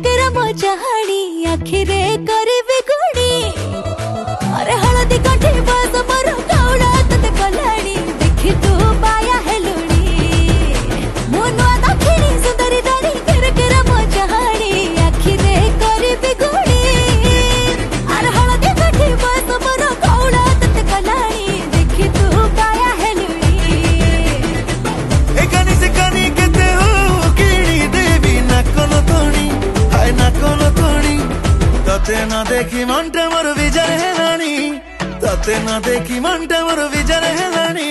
केर मो चाहाणी आखिरे करबे गुणी अरे हळदी काठी बस मोर कावड़ा तते कलाणी देखि तू बाया हेलुणी मो नुआ दक्षिणी सुंदरी रानी केर मो चाहाणी आखिरे करबे गुणी अरे हळदी काठी बस मोर कावड़ा तते कलाणी देखि तू बाया हेलुणी एकानी से कानी केते हो किणी देवी ना कोनो तोणी हाय ना कोनो तोणी तते ना देखी मनटा मोर विजय हेलाणी तते ना देखी मनटा मोर विजय हेलाणी।